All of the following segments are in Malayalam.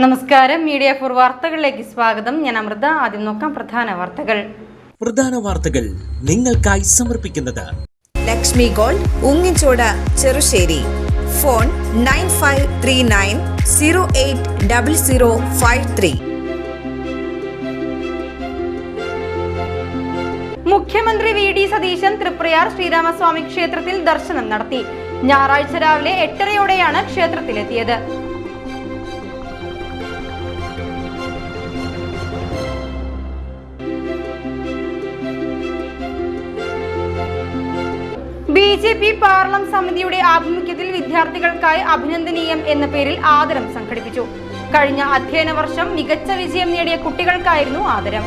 നമസ്കാരം, മീഡിയ ഫോർ വാർത്തകളിലേക്ക് സ്വാഗതം. ഞാൻ അമൃത. ആദ്യം നോക്കാം പ്രധാന വാർത്തകൾ നിങ്ങൾക്കായി സമർപ്പിക്കുന്നത് ലക്ഷ്മി ഗോൾഡ്, ഉങ്ങിച്ചോട്, ചെറുശ്ശേരി. ഫോൺ 9539080053. മുഖ്യമന്ത്രി VD സതീശൻ തൃപ്രയാർ ശ്രീരാമസ്വാമി ക്ഷേത്രത്തിൽ ദർശനം നടത്തി. ഞായറാഴ്ച രാവിലെ 8:30യോടെയാണ് ക്ഷേത്രത്തിലെത്തിയത്. BJP പാർലമെന്റ് സമിതിയുടെ ആഭിമുഖ്യത്തിൽ വിദ്യാർത്ഥികൾക്കായി അഭിനന്ദനീയം എന്ന പേരിൽ ആദരം സംഘടിപ്പിച്ചു. കഴിഞ്ഞ അധ്യയന വർഷം മികച്ച വിജയം നേടിയ കുട്ടികൾക്കായിരുന്നു ആദരം.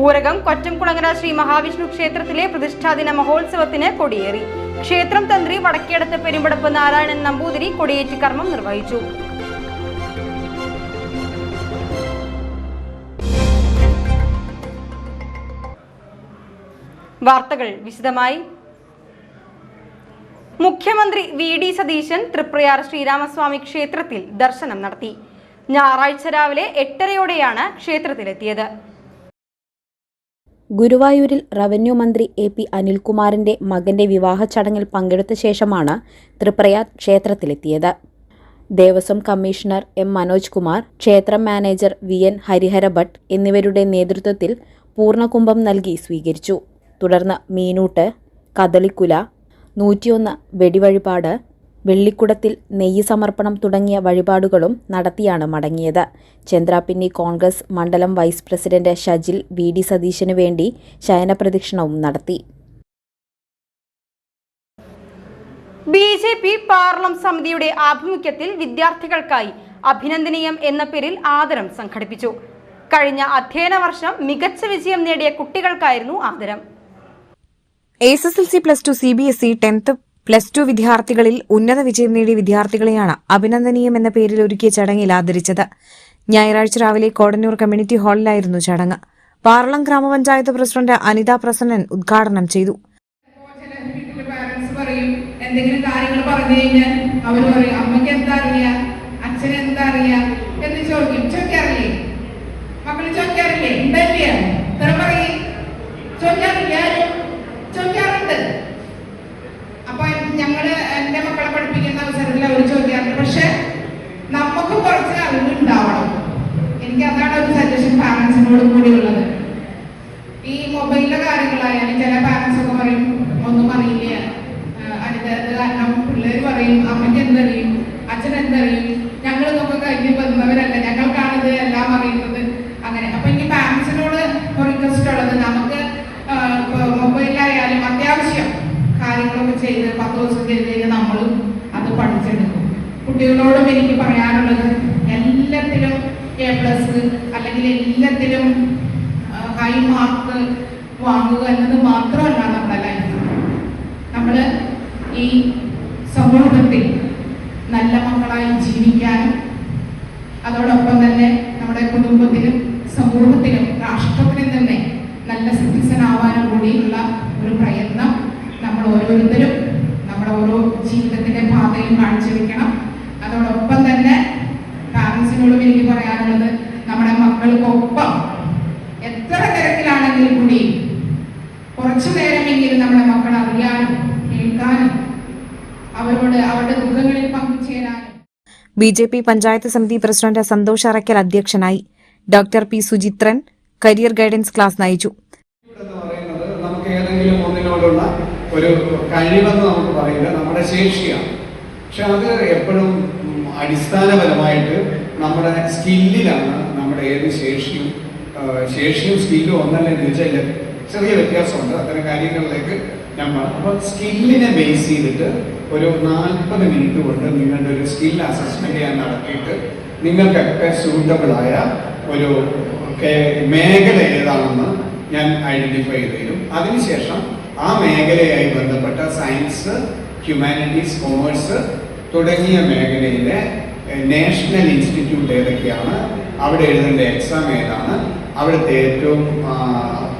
ഊരകം കൊറ്റംകുളങ്ങര ശ്രീ മഹാവിഷ്ണു ക്ഷേത്രത്തിലെ പ്രതിഷ്ഠാദിന മഹോത്സവത്തിന് കൊടിയേറി. ക്ഷേത്രം തന്ത്രി വടക്കേടത്ത് പെരുമ്പടപ്പ് നാരായണൻ നമ്പൂതിരി കൊടിയേറ്റ് കർമ്മം നിർവഹിച്ചു. വാർത്തകൾ വിശദമായി. മുഖ്യമന്ത്രി VD സതീശൻ തൃപ്രയാർ ശ്രീരാമസ്വാമി ക്ഷേത്രത്തിൽ ദർശനം നടത്തി. ഞായറാഴ്ച രാവിലെ 8:30യോടെയാണ് ക്ഷേത്രത്തിലെത്തിയത്. ഗുരുവായൂരിൽ റവന്യൂ മന്ത്രി AP അനിൽകുമാറിന്റെ മകന്റെ വിവാഹ ചടങ്ങിൽ പങ്കെടുത്ത ശേഷമാണ് തൃപ്രയാർ ക്ഷേത്രത്തിലെത്തിയത്. ദേവസ്വം കമ്മീഷണർ M മനോജ് കുമാർ, ക്ഷേത്രം മാനേജർ VN ഹരിഹര ഭട്ട് എന്നിവരുടെ നേതൃത്വത്തിൽ പൂർണ്ണകുംഭം നൽകി സ്വീകരിച്ചു. തുടർന്ന് മീനൂട്ട്, കദളിക്കുല, 101 വെടിവഴിപാട്, വെള്ളിക്കുടത്തിൽ നെയ്യ് സമർപ്പണം തുടങ്ങിയ വഴിപാടുകളും നടത്തിയാണ് മടങ്ങിയത്. ചന്ദ്രാപിന്നി കോൺഗ്രസ് മണ്ഡലം വൈസ് പ്രസിഡന്റ് ഷജിൽ VD സതീശനു വേണ്ടി ശയനപ്രദക്ഷിണവും നടത്തി. BJP പാർലമെന്റ് സമിതിയുടെ ആഭിമുഖ്യത്തിൽ വിദ്യാർത്ഥികൾക്കായി അഭിനന്ദനീയം എന്ന പേരിൽ ആദരം സംഘടിപ്പിച്ചു. കഴിഞ്ഞ അധ്യയന വർഷം മികച്ച വിജയം നേടിയ കുട്ടികൾക്കായിരുന്നു ആദരം. SSLC +2 CBSE 10th +2 വിദ്യാർത്ഥികളിൽ ഉന്നത വിജയം നേടിയ വിദ്യാർത്ഥികളെയാണ് അഭിനന്ദനീയം എന്ന പേരിൽ ഒരുക്കിയ ചടങ്ങിൽ ആദരിച്ചത്. ഞായറാഴ്ച രാവിലെ കോടന്നൂർ കമ്മ്യൂണിറ്റി ഹാളിലായിരുന്നു ചടങ്ങ്. പാർലം ഗ്രാമപഞ്ചായത്ത് പ്രസിഡന്റ് അനിത പ്രസന്നൻ ഉദ്ഘാടനം ചെയ്തു. എന്തെങ്കിലും കാര്യങ്ങൾ പറഞ്ഞു കഴിഞ്ഞാൽ അവർ പറയും, അമ്മയ്ക്ക് എന്താ അറിയാം, അച്ഛന് എന്താ അറിയാം എന്ന് ചോദിക്കാറില്ലേ? മക്കള് ചോദിക്കാറില്ലേ? ഉണ്ടല്ലേ? പറയും, ചോദിക്കാറുണ്ട്. അപ്പൊ ഞങ്ങള് എന്റെ മക്കളെ പഠിപ്പിക്കുന്ന അവസരത്തിൽ അവർ ചോദിക്കാറുണ്ട്. പക്ഷെ നമുക്ക് കുറച്ച് അറിവ് ഉണ്ടാവണം. എനിക്ക് അതാണ് ഒരു സജഷൻ പാരന്റ്സിനോടും കൂടി ഉള്ളത്. ഈ മൊബൈലിലെ കാര്യങ്ങളായാലും ചില പാരന്റ്സ് ഒക്കെ പറയും ഒന്നും അറിയില്ല, അത് കാരണം പിള്ളേർ പറയും അമ്മയ്ക്ക് എന്തറിയും, അച്ഛൻ എന്തറിയും, ഞങ്ങൾ ഇതൊക്കെ കഴിഞ്ഞ് വന്നവരല്ല, ഞങ്ങൾക്കാണിത് എല്ലാം അറിയുന്നത്. അങ്ങനെ അപ്പൊ എനിക്ക് പാരന്റ്സിനോട് റിക്വസ്റ്റ് ഉള്ളത്, നമുക്ക് മൊബൈലിലായാലും അത്യാവശ്യം കാര്യങ്ങളൊക്കെ ചെയ്ത് 10 ദിവസം ചെയ്ത് കഴിഞ്ഞാൽ നമ്മളും അത് പഠിച്ചെടുക്കും. കുട്ടികളോടും എനിക്ക് പറയാനുള്ളത്, എല്ലാത്തിലും A+ അല്ലെങ്കിൽ എല്ലാത്തിലും ഹൈ മാർക്ക് വാങ്ങുക എന്നത് മാത്രമല്ല നമ്മുടെ ലൈഫ്. നമ്മൾ ഈ സമൂഹത്തിൽ നല്ല മക്കളായി ജീവിക്കാനും അതോടൊപ്പം തന്നെ നമ്മുടെ കുടുംബത്തിനും സമൂഹത്തിനും രാഷ്ട്രത്തിനും തന്നെ നല്ല സിറ്റിസൺ ആവാനും കൂടിയുള്ള ഒരു പ്രയത്നം നമ്മൾ ഓരോരുത്തരും നമ്മുടെ ഓരോ ജീവിതത്തിന്റെ പാതയിൽ കാഴ്ചവെക്കണം. അതോടൊപ്പം തന്നെ പാരന്റ്സിനോടും എനിക്ക് പറയാനുള്ളത്, നമ്മുടെ മക്കൾക്കൊപ്പം എത്ര തിരക്കിലാണെങ്കിലും കൂടി കുറച്ചു നേരമെങ്കിലും നമ്മുടെ മക്കൾ അറിയാനും കേൾക്കാനും അവരോട് അവരുടെ ദുഃഖങ്ങളിൽ പങ്കുചേരാനും. BJP പഞ്ചായത്ത് സമിതി പ്രസിഡന്റ് സന്തോഷ് അറയ്ക്കൽ അധ്യക്ഷനായി. Doctor P Suchithran career guidance class നയിച്ചു. നമുക്ക് ഏതെങ്കിലും ഒന്നിനോടുള്ള ഒരു കഴിവെന്ന് നമുക്ക് പറയുന്നത് നമ്മുടെ ശേഷിയാണ്. പക്ഷെ അത് എപ്പോഴും അടിസ്ഥാനപരമായിട്ട് നമ്മുടെ സ്കില്ലിലാണ്. നമ്മുടെ ഏത് ശേഷിയും സ്കില്ലും ഒന്നല്ല എന്ന് വെച്ചാൽ ചെറിയ വ്യത്യാസമുണ്ട്. അത്തരം കാര്യങ്ങളിലേക്ക് നമ്മൾ അപ്പോൾ സ്കില്ലിനെ ബേസ് ചെയ്തിട്ട് ഒരു 40 മിനിറ്റ് കൊണ്ട് നിങ്ങളുടെ ഒരു സ്കിൽ അസസ്മെന്റ് ചെയ്യാൻ നടത്തിയിട്ട് നിങ്ങൾക്കൊക്കെ സൂട്ടബിളായ ഒരു മേഖല ഏതാണെന്ന് ഞാൻ ഐഡന്റിഫൈ ചെയ്തു. അതിനുശേഷം ആ മേഖലയായി ബന്ധപ്പെട്ട സയൻസ്, ഹ്യൂമാനിറ്റീസ്, കൊമേഴ്സ് തുടങ്ങിയ മേഖലയിലെ നാഷണൽ ഇൻസ്റ്റിറ്റ്യൂട്ട് ഏതൊക്കെയാണ്, അവിടെ എഴുതേണ്ട എക്സാം ഏതാണ്, അവിടുത്തെ ഏറ്റവും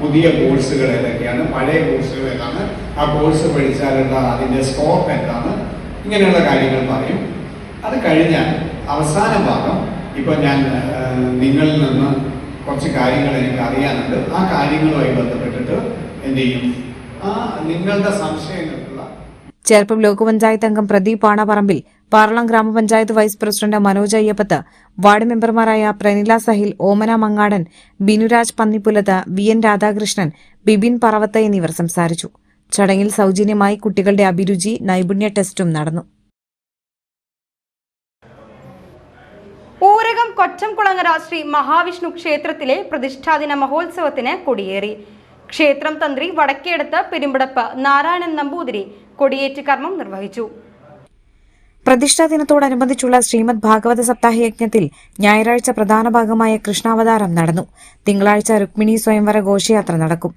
പുതിയ കോഴ്സുകൾ ഏതൊക്കെയാണ്, പഴയ കോഴ്സുകൾ ഏതാണ്, ആ കോഴ്സ് പഠിച്ചാലുള്ള അതിൻ്റെ സ്കോപ്പ് എന്താണ്, ഇങ്ങനെയുള്ള കാര്യങ്ങൾ പറയും. അത് കഴിഞ്ഞാൽ അവസാന ഭാഗം ഇപ്പോൾ ഞാൻ നിങ്ങളിൽ നിന്ന് കുറച്ച് കാര്യങ്ങൾ എനിക്ക് അറിയാനുണ്ട്. ആ കാര്യങ്ങളുമായി ബന്ധപ്പെട്ടിട്ട് എന്ത് ചെയ്യും, ആ നിങ്ങളുടെ സംശയങ്ങൾക്കുള്ള ചേർപ്പ് ബ്ലോക്ക് പഞ്ചായത്ത് അംഗം Pradeep Panaparambil, Paralam grama panchayat vice president Manoj Ayyappath, ward മെമ്പർമാരായ പ്രനില സഹിൽ, ഓമന മങ്ങാടൻ, ബിനുരാജ് പന്നിപ്പുലത്ത്, വി എൻ രാധാകൃഷ്ണൻ, ബിബിൻ പറവത്ത് എന്നിവർ സംസാരിച്ചു. ചടങ്ങിൽ സൗജന്യമായി കുട്ടികളുടെ അഭിരുചി നൈപുണ്യ ടെസ്റ്റും നടന്നു. ഊരകം കൊച്ചംകുളങ്ങര ശ്രീ മഹാവിഷ്ണു ക്ഷേത്രത്തിലെ പ്രതിഷ്ഠാദിന മഹോത്സവത്തിന് കൊടിയേറി. ക്ഷേത്രം തന്ത്രി വടക്കേടത്ത് പെരുമ്പടപ്പ് നാരായണൻ നമ്പൂതിരി കൊടിയേറ്റ് കർമ്മം നിർവഹിച്ചു. പ്രതിഷ്ഠാ ദിനത്തോടനുബന്ധിച്ചുള്ള ശ്രീമദ് ഭാഗവത സപ്താഹ യജ്ഞത്തിൽ ഞായറാഴ്ച പ്രധാന ഭാഗമായ കൃഷ്ണാവതാരം നടന്നു. തിങ്കളാഴ്ച രുക്മിണി സ്വയംവര ഘോഷയാത്ര നടക്കും.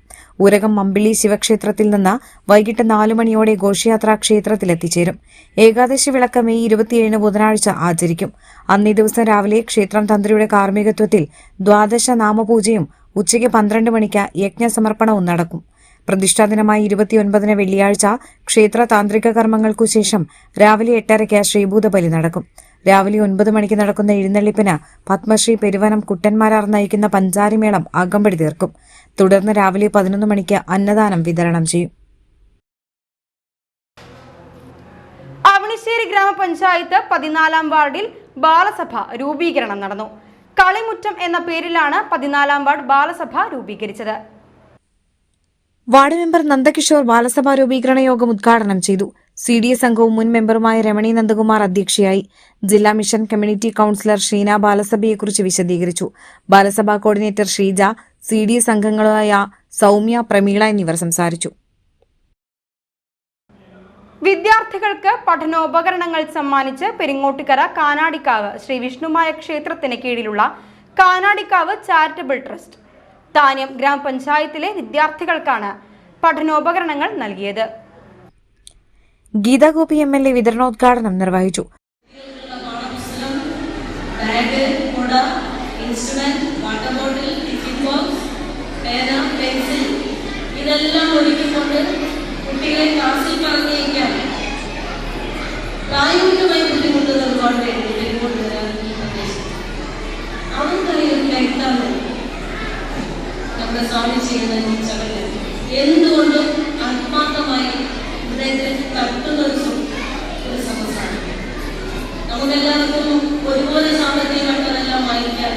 ഊരകം മമ്പിളി ശിവക്ഷേത്രത്തിൽ നിന്ന് വൈകിട്ട് 4 മണിയോടെ ഘോഷയാത്ര ക്ഷേത്രത്തിലെത്തിച്ചേരും. ഏകാദശി വിളക്ക് മെയ് 27 ബുധനാഴ്ച ആചരിക്കും. അന്നേ ദിവസം രാവിലെ ക്ഷേത്രം തന്ത്രിയുടെ കാർമ്മികത്വത്തിൽ ദ്വാദശ നാമപൂജയും ഉച്ചയ്ക്ക് 12 മണിക്ക് യജ്ഞസമർപ്പണവും നടക്കും. പ്രതിഷ്ഠാദിനമായി 29 വെള്ളിയാഴ്ച ക്ഷേത്ര താന്ത്രിക കർമ്മങ്ങൾക്കു ശേഷം രാവിലെ 8:30 ശ്രീഭൂതബലി നടക്കും. രാവിലെ 9 മണിക്ക് നടക്കുന്ന എഴുന്നള്ളിപ്പിന് പത്മശ്രീ പെരുവനം കുട്ടന്മാരാർ നയിക്കുന്ന പഞ്ചാരിമേളം അകമ്പടി തീർക്കും. തുടർന്ന് രാവിലെ 11 മണിക്ക് അന്നദാനം വിതരണം ചെയ്യും. അവണിശ്ശേരി ഗ്രാമപഞ്ചായത്ത് 14-ാം വാർഡിൽ ബാലസഭ രൂപീകരണം നടന്നു. കളിമുറ്റം എന്ന പേരിലാണ് 14-ാം വാർഡ് ബാലസഭ രൂപീകരിച്ചത്. വാർഡ് മെമ്പർ നന്ദകിഷോർ ബാലസഭാ രൂപീകരണ യോഗം ഉദ്ഘാടനം ചെയ്തു. CDS അംഗവും മുൻ മെമ്പറുമായ രമണി നന്ദകുമാർ അധ്യക്ഷയായി. ജില്ലാ മിഷൻ കമ്മ്യൂണിറ്റി കൌൺസിലർ ഷീന ബാലസഭയെക്കുറിച്ച് വിശദീകരിച്ചു. ബാലസഭാ കോർഡിനേറ്റർ ഷീജ, CDS അംഗങ്ങളായ സൗമ്യ, പ്രമീള എന്നിവർ സംസാരിച്ചു. വിദ്യാർത്ഥികൾക്ക് പഠനോപകരണങ്ങൾ സമ്മാനിച്ച് പെരിങ്ങോട്ടുകര കാനാടിക്കാവ് ശ്രീ വിഷ്ണുമായ ക്ഷേത്രത്തിന് കീഴിലുള്ള കാനാടിക്കാവ് ചാരിറ്റബിൾ ട്രസ്റ്റ് താന്യം ഗ്രാമപഞ്ചായത്തിലെ വിദ്യാർത്ഥികൾക്കാണ് പഠനോപകരണങ്ങൾ നൽകിയത്. ഗീതാ ഗോപി MLA വിതരണോദ്ഘാടനം നിർവഹിച്ചു. ഇതെല്ലാം ഒരുക്കിക്കൊണ്ട് കുട്ടികളെ ക്ലാസ്സിൽ പറഞ്ഞേക്കാൻ പ്രായോഗികമായി ബുദ്ധിമുട്ടുന്ന ഒരുപാട് പേരുണ്ട്. അവർക്കറിയില്ല എന്താണ് നമ്മുടെ സ്വാമി ചെയ്യുന്ന ഈ ചടങ്ങ്. എന്തുകൊണ്ടും ആത്മാർത്ഥമായി ഹൃദയത്തിൽ തട്ടുന്ന ഒരു സംസ്ഥാനം. നമുക്കെല്ലാവർക്കും ഒരുപോലെ സാമ്പത്തികമായിട്ട് അതെല്ലാം വാങ്ങിക്കാൻ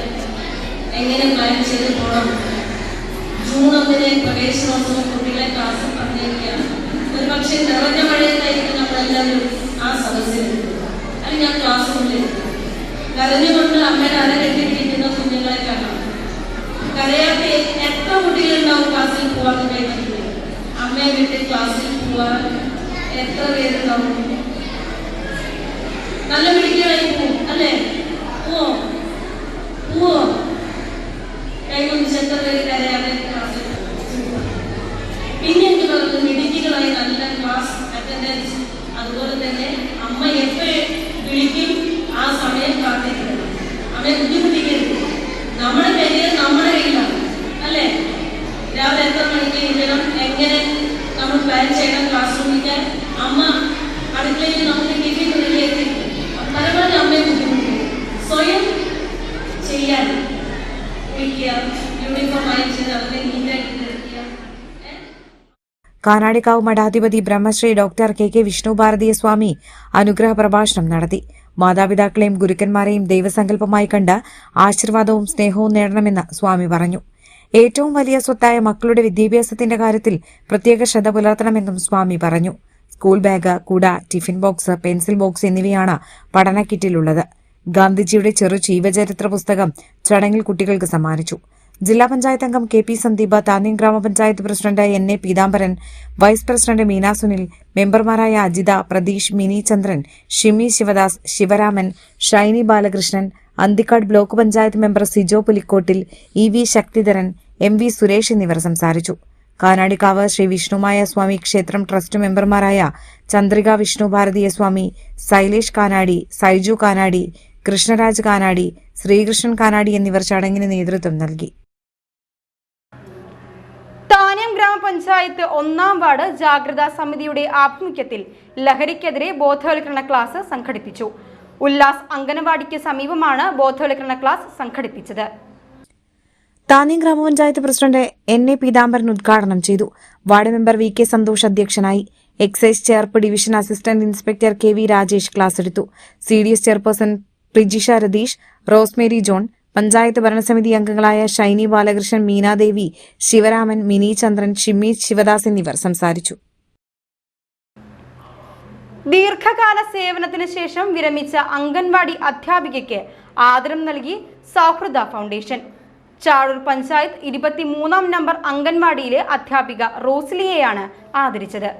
എങ്ങനെ പ്ലാൻ ചെയ്ത് പോകണം. ജൂൺ 1 പ്രവേശനോത്സവം കുട്ടികളെ ക്ലാസ്സിൽ പറഞ്ഞേക്കുക. ഒരു പക്ഷേ നിറഞ്ഞ മഴയത്തായിരിക്കും നമ്മളെല്ലാവരും ആ സദസ്സിലെത്തുന്നത്. അല്ലെങ്കിൽ ആ ക്ലാസ് റൂമിലെത്തുന്നത്. കരഞ്ഞുകൊണ്ട് അമ്മയുടെ അരകെട്ടിരിക്കുന്ന കുഞ്ഞുങ്ങളെ കാണാം. കരയാത്ത എത്ര കുട്ടികളുണ്ടാവും ക്ലാസ്സിൽ പോവാന്ന് കഴിഞ്ഞിട്ട്? അമ്മയെ വിട്ട് ക്ലാസ്സിൽ പോവാൻ എത്ര പേരുണ്ടാവും? നല്ല പിടികളായി പോവും അല്ലേ? പോവോ കൈകൊണ്ടിച്ച് എത്ര പേര് കരയാതെ ക്ലാസ്സിൽ പിന്നെ എനിക്ക് പറഞ്ഞു മിടുക്കികളായി നല്ല ക്ലാസ് അറ്റൻഡൻസ്. അതുപോലെ തന്നെ അമ്മ എപ്പോഴും വിളിക്കും, ആ സമയം കാത്തിരിക്കണം. അമ്മയെ ബുദ്ധിമുട്ടിക്കരുത്. നമ്മുടെ കരിയർ നമ്മുടെ കയ്യിലാണ് അല്ലേ? രാവിലെ എത്ര മണിക്ക് ഇടണം, എങ്ങനെ നമ്മൾ പ്ലാൻ ചെയ്യണം ക്ലാസ് റൂമിൽ. അമ്മ അടുക്കളയിൽ നമുക്ക് ടിഫിൻ റെഡിയായിരിക്കും. പരമാവധി അമ്മയെ ബുദ്ധിമുട്ടിക്കും. സ്വയം ചെയ്യാൻ വിളിക്കുക, യൂണിഫോം അയച്ചത് അതിനെ നീറ്റായിട്ട് ധരിക്കുക. കാനാടിക്കാവ് മഠാധിപതി ബ്രഹ്മശ്രീ ഡോക്ടർ KK വിഷ്ണു ഭാരതീയ സ്വാമി അനുഗ്രഹ പ്രഭാഷണം നടത്തി. മാതാപിതാക്കളെയും ഗുരുക്കന്മാരെയും ദൈവസങ്കല്പമായി കണ്ട് ആശീർവാദവും സ്നേഹവും നേടണമെന്ന് സ്വാമി പറഞ്ഞു. ഏറ്റവും വലിയ സ്വത്തായ മക്കളുടെ വിദ്യാഭ്യാസത്തിന്റെ കാര്യത്തിൽ പ്രത്യേക ശ്രദ്ധ പുലർത്തണമെന്നും സ്വാമി പറഞ്ഞു. സ്കൂൾ ബാഗ്, കുട, ടിഫിൻ ബോക്സ്, പെൻസിൽ ബോക്സ് എന്നിവയാണ് പഠന കിറ്റിലുള്ളത്. ഗാന്ധിജിയുടെ ചെറു ജീവചരിത്ര പുസ്തകം ചടങ്ങിൽ കുട്ടികൾക്ക് സമ്മാനിച്ചു. ജില്ലാ പഞ്ചായത്ത് അംഗം KP Sandeep, Thanyam grama panchayat president NA Peethambaran, vice president Meena Sunil, മെമ്പർമാരായ Ajitha, Pratheesh, Mini Chandran, Shimi Sivadas, Sivaraman, Shiny Balakrishnan, Anthikad block panchayat member Sijo Pulikottil, EV Sakthidharan, MV Suresh എന്നിവർ സംസാരിച്ചു. കാനാടിക്കാവ് ശ്രീ വിഷ്ണുമായ സ്വാമി ക്ഷേത്രം ട്രസ്റ്റ് മെമ്പർമാരായ ചന്ദ്രിക വിഷ്ണു ഭാരതീയ സ്വാമി, സൈലേഷ് കാനാടി, സൈജു കാനാടി, കൃഷ്ണരാജ് കാനാടി, ശ്രീകൃഷ്ണൻ കാനാടി എന്നിവർ ചടങ്ങിന് നേതൃത്വം നൽകി. താന്യം ഗ്രാമപഞ്ചായത്ത് 1-ാം വാർഡ് ജാഗ്രതാ സമിതിയുടെ ആഭിമുഖ്യത്തിൽ ലഹരിക്കെതിരെ ബോധവൽക്കരണ ക്ലാസ് സംഘടിപ്പിച്ചു. ഉല്ലാസ് അംഗനവാടിക്ക് സമീപമാണ് ബോധവൽക്കരണ ക്ലാസ് സംഘടിപ്പിച്ചത്. താന്യം ഗ്രാമപഞ്ചായത്ത് പ്രസിഡന്റ് NA പീതാംബരൻ ഉദ്ഘാടനം ചെയ്തു. വാർഡ് മെമ്പർ VK സന്തോഷ് അധ്യക്ഷനായി. Excise Cherpu division assistant inspector KV Rajesh class എടുത്തു. CDS ചെയർപേഴ്സൺ പ്രിജിഷ രതീഷ്, റോസ്മേരി ജോൺ, പഞ്ചായത്ത് ഭരണസമിതി അംഗങ്ങളായ ഷൈനി ബാലകൃഷ്ണൻ, മീനാദേവി, ശിവരാമൻ, മിനി ചന്ദ്രൻ, ഷിമ്മി ശിവദാസ് എന്നിവർ സംസാരിച്ചു. ദീർഘകാല സേവനത്തിന് ശേഷം വിരമിച്ച അംഗൻവാടി അധ്യാപികയ്ക്ക് ആദരം നൽകി സൗഹൃദ ഫൗണ്ടേഷൻ. ചാഴൂർ പഞ്ചായത്ത് 23-ാം നമ്പർ അംഗൻവാടിയിലെ അധ്യാപിക റോസ്ലിയെയാണ് ആദരിച്ചത്.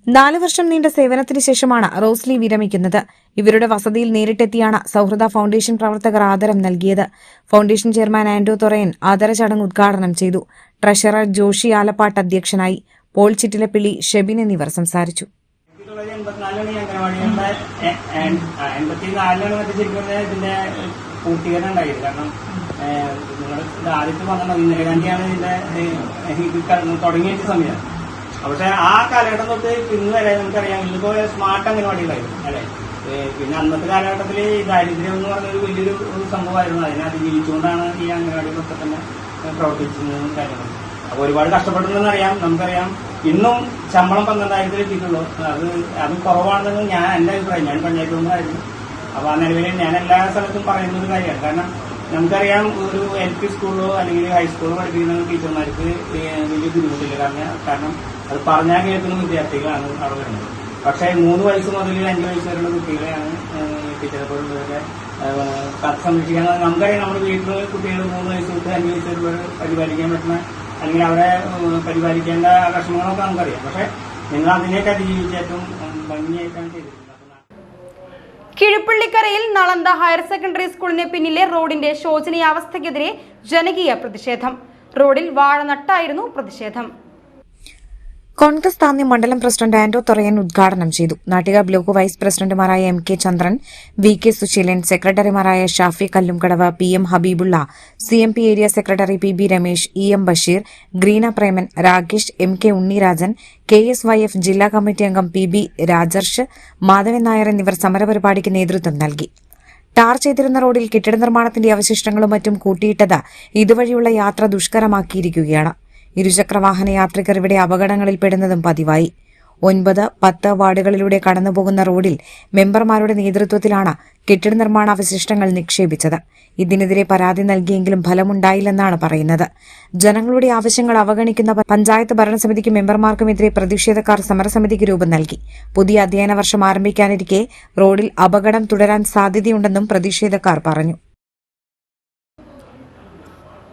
4 വർഷം നീണ്ട സേവനത്തിന് ശേഷമാണ് റോസ്ലി വിരമിക്കുന്നത്. ഇവരുടെ വസതിയിൽ നേരിട്ടെത്തിയാണ് സൗഹൃദ ഫൗണ്ടേഷൻ പ്രവർത്തകർ ആദരം നൽകിയത്. ഫൗണ്ടേഷൻ ചെയർമാൻ ആൻഡോ തൊറയൻ ആദര ചടങ്ങ് ഉദ്ഘാടനം ചെയ്തു. ട്രഷറർ ജോഷി ആലപ്പാട്ട് അധ്യക്ഷനായി. പോൾ ചിറ്റിലപ്പിള്ളി, ഷെബിൻ എന്നിവർ സംസാരിച്ചു. 84 അംഗനവാടികളുടെ 84 ഇതിന്റെ പൂർത്തീകരണം ഉണ്ടായത്. കാരണം നിങ്ങൾ ആദ്യത്തെ പറഞ്ഞത് ഇന്ദിരാഗാന്ധിയാണ് ഇതിന്റെ തുടങ്ങിയ സമയം. പക്ഷെ ആ കാലഘട്ടം തൊട്ട് ഇന്ന് വരെ നമുക്കറിയാം ഇന്നിപ്പോ സ്മാർട്ട് അംഗനവാടികളായിരുന്നു അല്ലെ. പിന്നെ അന്നത്തെ കാലഘട്ടത്തിൽ ഈ ദാരിദ്ര്യം എന്ന് പറഞ്ഞൊരു വലിയൊരു സംഭവമായിരുന്നു. അതിനെ അതിജീവിച്ചുകൊണ്ടാണ് ഈ അംഗനവാടികളൊക്കെ തന്നെ പ്രവർത്തിച്ചിരുന്നതും കാര്യങ്ങളും. അപ്പൊ ഒരുപാട് കഷ്ടപ്പെട്ടിട്ടുണ്ടെന്ന് അറിയാം. നമുക്കറിയാം ഇന്നും ശമ്പളം 12,000 എത്തിയിട്ടുള്ളൂ. അത് കുറവാണെന്ന് എന്റെ അഭിപ്രായം. ഞാൻ പഞ്ചായത്ത് മെമ്പറായിരുന്നു. അപ്പൊ ആ നിലവിൽ ഞാൻ എല്ലാ സ്ഥലത്തും പറയുന്ന ഒരു കാര്യമാണ്. കാരണം നമുക്കറിയാം ഒരു LP സ്കൂളിലോ അല്ലെങ്കിൽ ഹൈസ്കൂളിലോ പഠിപ്പിക്കുന്ന ടീച്ചർമാർക്ക് വലിയ ബുദ്ധിമുട്ടില്ല. കാരണം അത് പറഞ്ഞാൽ കേൾക്കുന്ന വിദ്യാർത്ഥികളാണ് അവിടെ വരുന്നത്. പക്ഷേ 3 വയസ്സ് മുതൽ 5 വയസ്സ് വരെയുള്ള കുട്ടികളെയാണ് ടീച്ചറെ പോലുള്ളവരെ സംരക്ഷിക്കാൻ. നമുക്കറിയാം നമ്മുടെ വീട്ടിൽ കുട്ടികൾ 3 വയസ്സ് തൊട്ട് 5 വയസ്സ് വരെയുള്ളവർ പരിപാലിക്കാൻ പറ്റുന്ന അല്ലെങ്കിൽ അവരെ പരിപാലിക്കേണ്ട വിഷമങ്ങളൊക്കെ നമുക്കറിയാം. പക്ഷെ നിങ്ങൾ അതിനെയൊക്കെ അതിജീവിച്ച് ഏറ്റവും ഭംഗിയായിട്ടാണ് ചെയ്തിട്ടുള്ളത്. കിഴുപ്പള്ളിക്കരയിൽ നളന്ദ ഹയർ സെക്കൻഡറി സ്കൂളിന് പിന്നിലെ റോഡിന്റെ ശോചനീയാവസ്ഥയ്ക്കെതിരെ ജനകീയ പ്രതിഷേധം. റോഡിൽ വാഴ നട്ടായിരുന്നു പ്രതിഷേധം. കോൺഗ്രസ് താന്യം മണ്ഡലം പ്രസിഡന്റ് ആൻഡോ തൊറയൻ ഉദ്ഘാടനം ചെയ്തു. നാട്ടിക ബ്ലോക്ക് വൈസ് പ്രസിഡന്റുമാരായ MK ചന്ദ്രൻ, VK സുശീലൻ, സെക്രട്ടറിമാരായ ഷാഫി കല്ലുംകടവ്, PM ഹബീബുള്ള, CMP area secretary PB Ramesh, EM Basheer, Greena Preman, Rakesh, MK Unnirajan, KSYF ജില്ലാ കമ്മിറ്റി അംഗം PB രാജർഷ്, മാധവൻ നായർ എന്നിവർ സമരപരിപാടിക്ക് നേതൃത്വം നൽകി. ടാർ ചെയ്തിരുന്ന റോഡിൽ കെട്ടിട നിർമ്മാണത്തിന്റെ അവശിഷ്ടങ്ങളും മറ്റും കൂട്ടിയിട്ടത് ഇതുവഴിയുള്ള യാത്ര ദുഷ്കരമാക്കിയിരിക്കുകയാണ്. ഇരുചക്രവാഹന യാത്രികർ ഇവിടെ അപകടങ്ങളിൽപ്പെടുന്നതും പതിവായി. 9, 10 വാർഡുകളിലൂടെ കടന്നുപോകുന്ന റോഡിൽ മെമ്പർമാരുടെ നേതൃത്വത്തിലാണ് കെട്ടിട നിർമ്മാണ അവശിഷ്ടങ്ങൾ നിക്ഷേപിച്ചത്. ഇതിനെതിരെ പരാതി നൽകിയെങ്കിലും ഫലമുണ്ടായില്ലെന്നാണ് പറയുന്നത്. ജനങ്ങളുടെ ആവശ്യങ്ങൾ അവഗണിക്കുന്ന പഞ്ചായത്ത് ഭരണസമിതിക്കും മെമ്പർമാർക്കുമെതിരെ പ്രതിഷേധക്കാർ സമരസമിതിക്ക് രൂപം നൽകി. പുതിയ അധ്യയന വർഷം ആരംഭിക്കാനിരിക്കെ റോഡിൽ അപകടം തുടരാൻ സാധ്യതയുണ്ടെന്നും പ്രതിഷേധക്കാർ പറഞ്ഞു.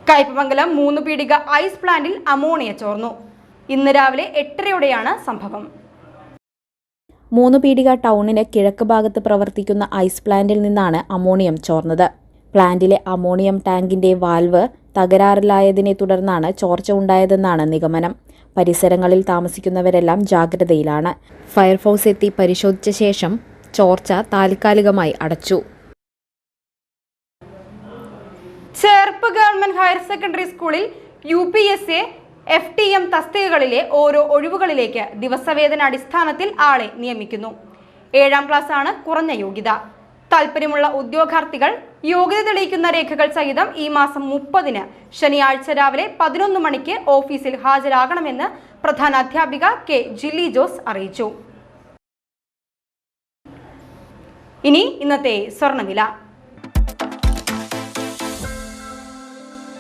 കയ്പമംഗലം 3 പീടിക ഐസ് പ്ലാന്റിൽ അമോണിയ ചോർന്നു. ഇന്ന് രാവിലെ 8:30യോടെയാണ് സംഭവം. 3 പീടിക ടൗണിന് കിഴക്ക് ഭാഗത്ത് പ്രവർത്തിക്കുന്ന ഐസ് പ്ലാന്റിൽ നിന്നാണ് അമോണിയം ചോർന്നത്. പ്ലാന്റിലെ അമോണിയം ടാങ്കിന്റെ വാൽവ് തകരാറിലായതിനെ തുടർന്നാണ് ചോർച്ച ഉണ്ടായതെന്നാണ് നിഗമനം. പരിസരങ്ങളിൽ താമസിക്കുന്നവരെല്ലാം ജാഗ്രതയിലാണ്. ഫയർഫോഴ്സ് എത്തി പരിശോധിച്ച ശേഷം ചോർച്ച താൽക്കാലികമായി അടച്ചു. ചേർപ്പ് ഗവൺമെന്റ് ഹയർ സെക്കൻഡറി സ്കൂളിൽ UPSA FTM തസ്തികകളിലെ ഓരോ ഒഴിവുകളിലേക്ക് ദിവസവേതന അടിസ്ഥാനത്തിൽ ആളെ നിയമിക്കുന്നു. 7ാം ക്ലാസ്സാണ് കുറഞ്ഞ യോഗ്യത. താൽപ്പര്യമുള്ള ഉദ്യോഗാർത്ഥികൾ യോഗ്യത തെളിയിക്കുന്ന രേഖകൾ സഹിതം ഈ മാസം 30-ന് ശനിയാഴ്ച രാവിലെ 11 മണിക്ക് ഓഫീസിൽ ഹാജരാകണമെന്ന് പ്രധാന അധ്യാപിക K. ജില്ലി ജോസ് അറിയിച്ചു. ഇനി ഇന്നത്തെ സ്വർണ്ണവില.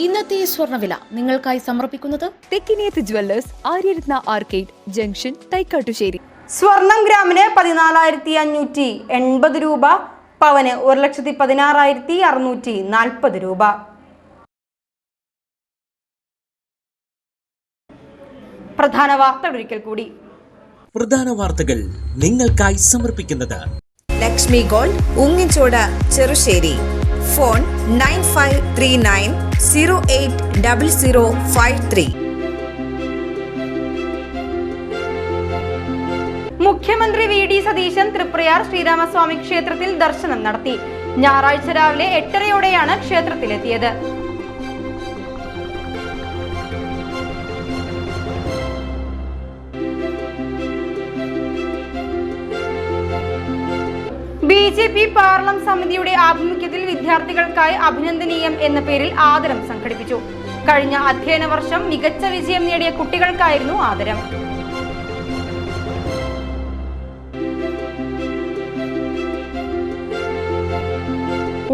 ഇന്നത്തെ സ്വർണ്ണവില നിങ്ങൾക്കായി സമർപ്പിക്കുന്നത് Thekkiniyath jewellers, Aryaratna arcade junction, Thaikattussery. സ്വർണം ഗ്രാമിന് 14,580 രൂപ, പവന് 1,16,640 രൂപ. പ്രധാന വാർത്തകൾ ഒരിക്കൽ കൂടി. പ്രധാന വാർത്തകൾ നിങ്ങൾക്കായി സമർപ്പിക്കുന്നത് ലക്ഷ്മി ഗോൾഡ്, ഉങ്ങിച്ചോട്, ചെറുശ്ശേരി. ഫോൺ 9539080053. മുഖ്യമന്ത്രി VD സതീശൻ തൃപ്രയാർ ശ്രീരാമസ്വാമി ക്ഷേത്രത്തിൽ ദർശനം നടത്തി. ഞായറാഴ്ച രാവിലെ 8:30യോടെയാണ് ക്ഷേത്രത്തിലെത്തിയത്. BJP പാർലമെന്റ് സമിതിയുടെ ആഭിമുഖ്യത്തിൽ വിദ്യാർത്ഥികൾക്കായി അഭിനന്ദനീയം എന്ന പേരിൽ ആദരം സംഘടിപ്പിച്ചു. കഴിഞ്ഞ അധ്യയന വർഷം മികച്ച വിജയം നേടിയ കുട്ടികൾക്കായിരുന്നു ആദരം.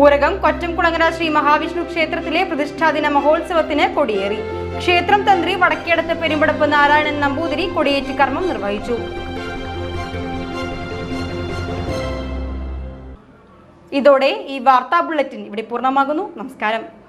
ഊരകം കൊറ്റംകുളങ്ങര ശ്രീ മഹാവിഷ്ണു ക്ഷേത്രത്തിലെ പ്രതിഷ്ഠാദിന മഹോത്സവത്തിന് കൊടിയേറി. ക്ഷേത്രം തന്ത്രി വടക്കേടത്ത് പെരുമ്പടപ്പ് നാരായണൻ നമ്പൂതിരി കൊടിയേറ്റ് കർമ്മം നിർവഹിച്ചു. ഇതോടെ ഈ വാർത്താ ബുള്ളറ്റിൻ ഇവിടെ പൂർണ്ണമാകുന്നു. നമസ്കാരം.